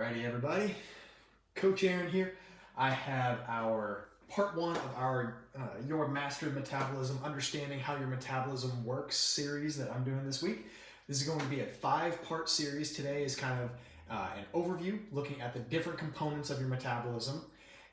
Alrighty, everybody. Coach Aaron here. I have our part one of our Your Mastered Metabolism, Understanding How Your Metabolism Works series that I'm doing this week. This is going to be a 5-part series. Today is kind of an overview, looking at the different components of your metabolism.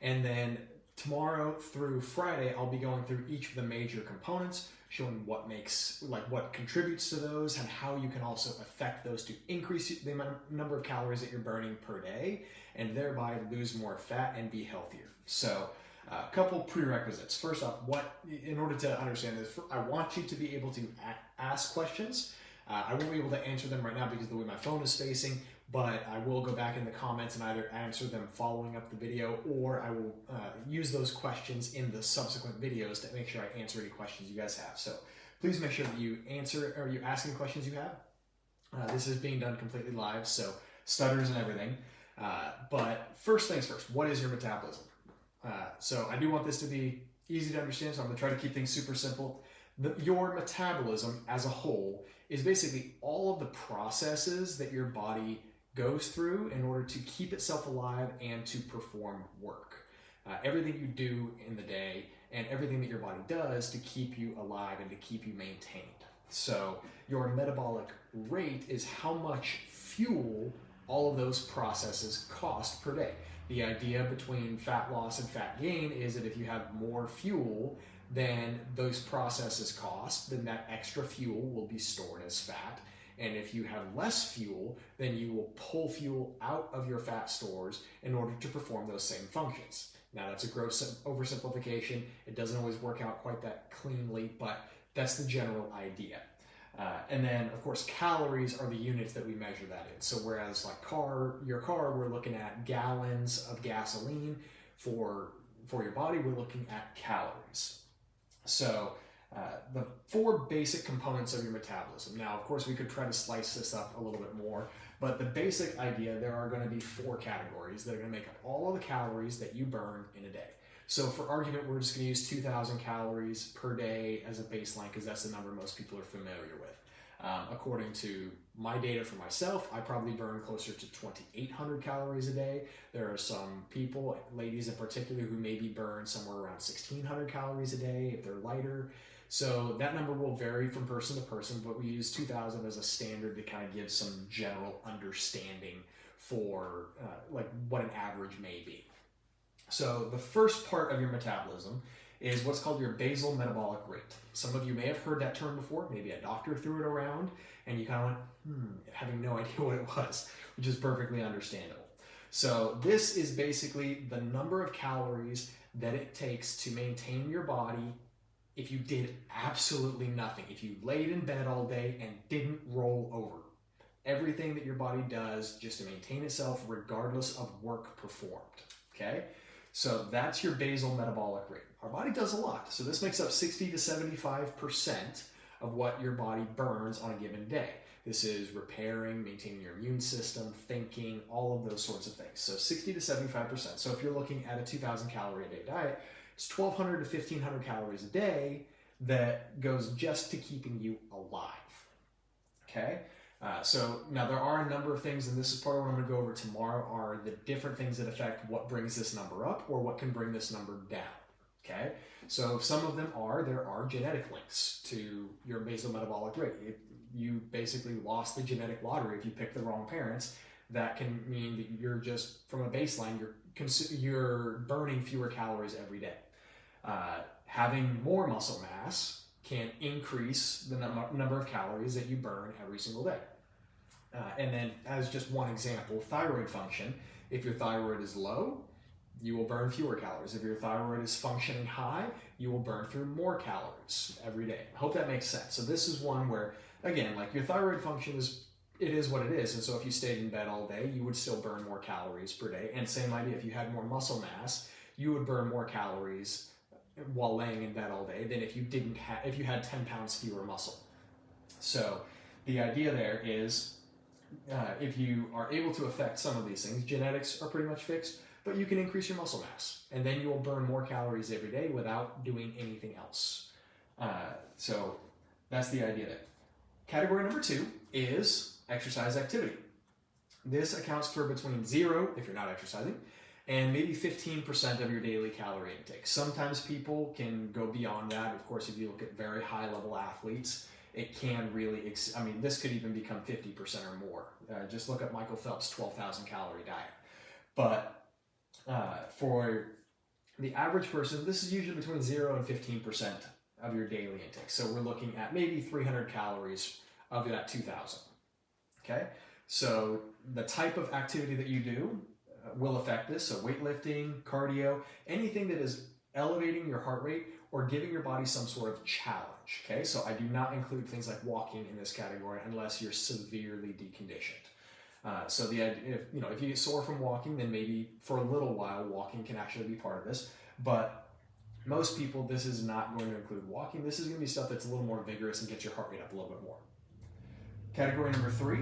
And then tomorrow through Friday, I'll be going through each of the major components, showing what contributes to those and how you can also affect those to increase the number of calories that you're burning per day and thereby lose more fat and be healthier. So a couple prerequisites. First off, in order to understand this, I want you to be able to ask questions. I won't be able to answer them right now because of the way my phone is facing, but I will go back in the comments and either answer them following up the video, or I will use those questions in the subsequent videos to make sure I answer any questions you guys have. So please make sure that you ask any questions you have. This is being done completely live, so stutters and everything. But first things first, what is your metabolism? So I do want this to be easy to understand, so I'm going to try to keep things super simple. Your metabolism as a whole is basically all of the processes that your body goes through in order to keep itself alive and to perform work. Everything you do in the day and everything that your body does to keep you alive and to keep you maintained. So your metabolic rate is how much fuel all of those processes cost per day. The idea between fat loss and fat gain is that if you have more fuel than those processes cost, then that extra fuel will be stored as fat. And if you have less fuel, then you will pull fuel out of your fat stores in order to perform those same functions. Now that's a gross oversimplification. It doesn't always work out quite that cleanly, but that's the general idea. And then of course, calories are the units that we measure that in. So whereas like your car, we're looking at gallons of gasoline, for your body, we're looking at calories. So the 4 basic components of your metabolism. Now, of course, we could try to slice this up a little bit more, but the basic idea, there are going to be 4 categories that are going to make up all of the calories that you burn in a day. So for argument, we're just going to use 2,000 calories per day as a baseline because that's the number most people are familiar with. According to my data for myself, I probably burn closer to 2,800 calories a day. There are some people, ladies in particular, who maybe burn somewhere around 1,600 calories a day if they're lighter. So that number will vary from person to person, but we use 2,000 as a standard to kind of give some general understanding for like what an average may be. So the first part of your metabolism is what's called your basal metabolic rate. Some of you may have heard that term before. Maybe a doctor threw it around and you kind of went, having no idea what it was, which is perfectly understandable. So this is basically the number of calories that it takes to maintain your body if you did absolutely nothing. If you laid in bed all day and didn't roll over. Everything that your body does just to maintain itself regardless of work performed, okay? So that's your basal metabolic rate. Our body does a lot. So this makes up 60 to 75% of what your body burns on a given day. This is repairing, maintaining your immune system, thinking, all of those sorts of things. So 60 to 75%. So if you're looking at a 2,000 calorie a day diet, it's 1,200 to 1,500 calories a day that goes just to keeping you alive, okay? So now there are a number of things, and this is part of what I'm going to go over tomorrow, are the different things that affect what brings this number up or what can bring this number down, okay? So some of them there are genetic links to your basal metabolic rate. If you basically lost the genetic lottery, if you picked the wrong parents, that can mean that you're just, from a baseline, you're burning fewer calories every day. Having more muscle mass can increase the number of calories that you burn every single day. And then as just one example, thyroid function, if your thyroid is low, you will burn fewer calories. If your thyroid is functioning high, you will burn through more calories every day. I hope that makes sense. So this is one where, again, like your thyroid function it is what it is. And so if you stayed in bed all day, you would still burn more calories per day. And same idea, if you had more muscle mass, you would burn more calories while laying in bed all day than if you had 10 pounds fewer muscle. So the idea there is if you are able to affect some of these things, genetics are pretty much fixed, but you can increase your muscle mass and then you will burn more calories every day without doing anything else. So that's the idea there. Category number 2 is exercise activity. This accounts for between 0, if you're not exercising, and maybe 15% of your daily calorie intake. Sometimes people can go beyond that. Of course, if you look at very high level athletes, it can really, this could even become 50% or more. Just look at Michael Phelps' 12,000 calorie diet. But for the average person, this is usually between 0 and 15% of your daily intake. So we're looking at maybe 300 calories of that 2,000. Okay? So the type of activity that you do will affect this. So weightlifting, cardio, anything that is elevating your heart rate or giving your body some sort of challenge. Okay, so I do not include things like walking in this category unless you're severely deconditioned. So the idea, if you get sore from walking, then maybe for a little while walking can actually be part of this. But most people, this is not going to include walking. This is going to be stuff that's a little more vigorous and gets your heart rate up a little bit more. Category number 3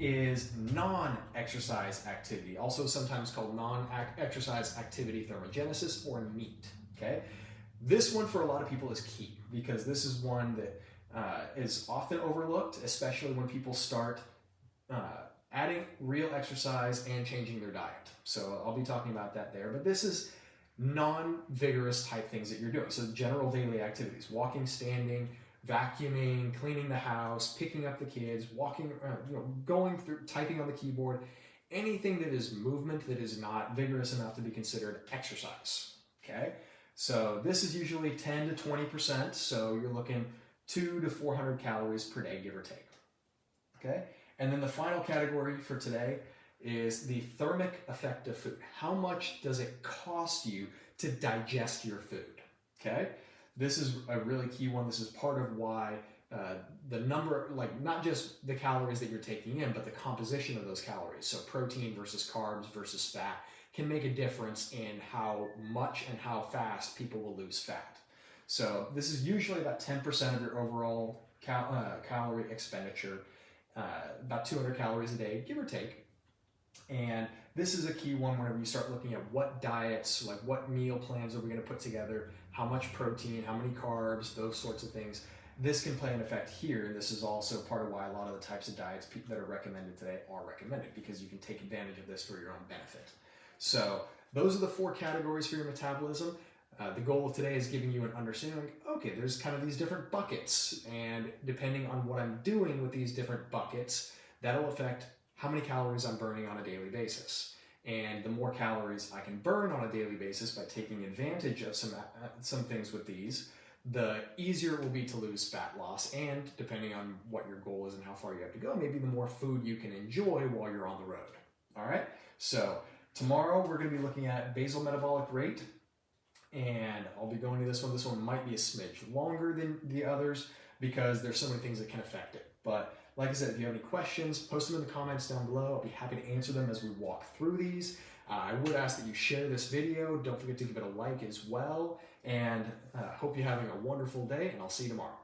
is non-exercise activity, also sometimes called non-exercise activity thermogenesis, or NEAT. Okay, this one for a lot of people is key because this is one that is often overlooked, especially when people start adding real exercise and changing their diet. So I'll be talking about that there, but this is non-vigorous type things that you're doing. So general daily activities, walking, standing, vacuuming, cleaning the house, picking up the kids, walking, going through, typing on the keyboard, anything that is movement that is not vigorous enough to be considered exercise. Okay, so this is usually 10 to 20%. So you're looking 200 to 400 calories per day, give or take. Okay, and then the final category for today is the thermic effect of food. How much does it cost you to digest your food? Okay. This is a really key one. This is part of why the number, not just the calories that you're taking in, but the composition of those calories. So protein versus carbs versus fat can make a difference in how much and how fast people will lose fat. So this is usually about 10% of your overall calorie expenditure, about 200 calories a day, give or take. And this is a key one whenever you start looking at what diets, like what meal plans are we going to put together, how much protein, how many carbs, those sorts of things. This can play an effect here. This is also part of why a lot of the types of diets that are recommended today are recommended, because you can take advantage of this for your own benefit. So those are the 4 categories for your metabolism. The goal of today is giving you an understanding, okay, there's kind of these different buckets, and depending on what I'm doing with these different buckets, that'll affect how many calories I'm burning on a daily basis. And the more calories I can burn on a daily basis by taking advantage of some things with these, the easier it will be to lose fat loss. And depending on what your goal is and how far you have to go, maybe the more food you can enjoy while you're on the road. All right, so tomorrow we're going to be looking at basal metabolic rate, and I'll be going to this one. This one might be a smidge longer than the others because there's so many things that can affect it. But like I said, if you have any questions, post them in the comments down below. I'll be happy to answer them as we walk through these. I would ask that you share this video. Don't forget to give it a like as well. And hope you're having a wonderful day, and I'll see you tomorrow.